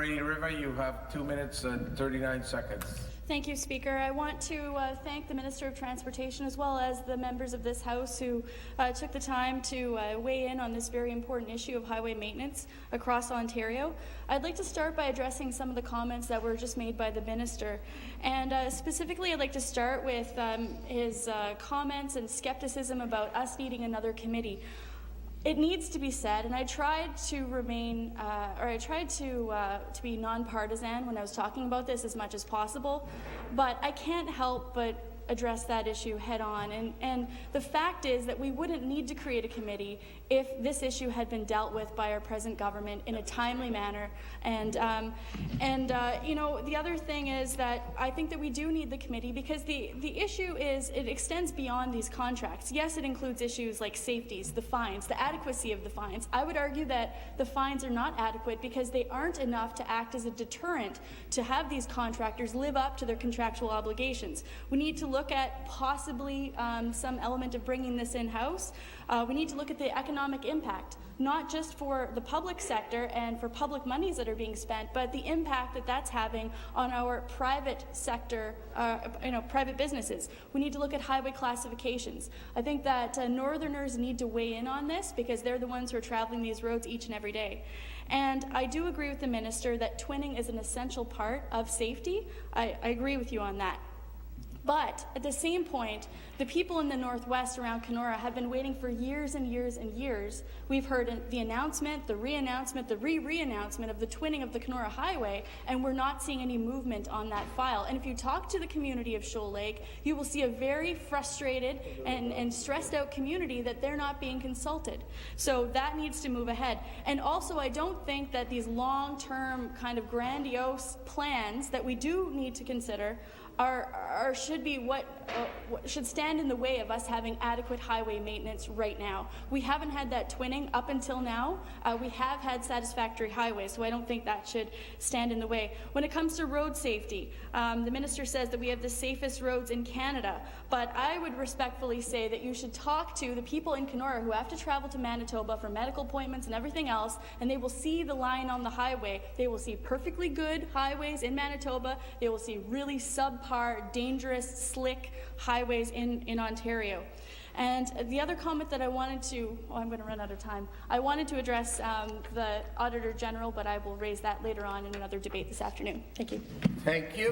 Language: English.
Kenora-rainy river. You have 2 minutes and 39 seconds. Thank you, Speaker. I want to thank the Minister of Transportation as well as the members of this House who took the time to weigh in on this very important issue of highway maintenance across Ontario. I'd like to start by addressing some of the comments that were just made by the Minister. And specifically, I'd like to start with his comments and skepticism about us needing another committee. It needs to be said, and I tried to remain, to be nonpartisan when I was talking about this as much as possible, but I can't help but address that issue head on. And the fact is that we wouldn't need to create a committee if this issue had been dealt with by our present government in a timely manner. And you know, the other thing is that I think that we do need the committee because the issue is it extends beyond these contracts. Yes, it includes issues like safeties, the fines, the adequacy of the fines. I would argue that the fines are not adequate because they aren't enough to act as a deterrent to have these contractors live up to their contractual obligations. We need to look at possibly some element of bringing this in-house. We need to look at the economic impact, not just for the public sector and for public monies that are being spent, but the impact that that's having on our private sector, private businesses. We need to look at highway classifications. I think that Northerners need to weigh in on this because they're the ones who are traveling these roads each and every day. And I do agree with the Minister that twinning is an essential part of safety. I agree with you on that. But at the same point, the people in the Northwest around Kenora have been waiting for years and years and years. We've heard the announcement, the re-announcement, the re-announcement of the twinning of the Kenora Highway, and we're not seeing any movement on that file. And if you talk to the community of Shoal Lake, you will see a very frustrated and stressed out community that they're not being consulted. So that needs to move ahead. And also, I don't think that these long-term kind of grandiose plans that we do need to consider should be what should stand in the way of us having adequate highway maintenance right now. We haven't had that twinning up until now. We have had satisfactory highways, so I don't think that should stand in the way. When it comes to road safety, the Minister says that we have the safest roads in Canada, but I would respectfully say that you should talk to the people in Kenora who have to travel to Manitoba for medical appointments and everything else, and they will see the line on the highway. They will see perfectly good highways in Manitoba. They will see really subpar, dangerous, slick highways in Ontario. And the other comment that I wanted to, I'm going to run out of time. I wanted to address the Auditor General, but I will raise that later on in another debate this afternoon. Thank you. Thank you.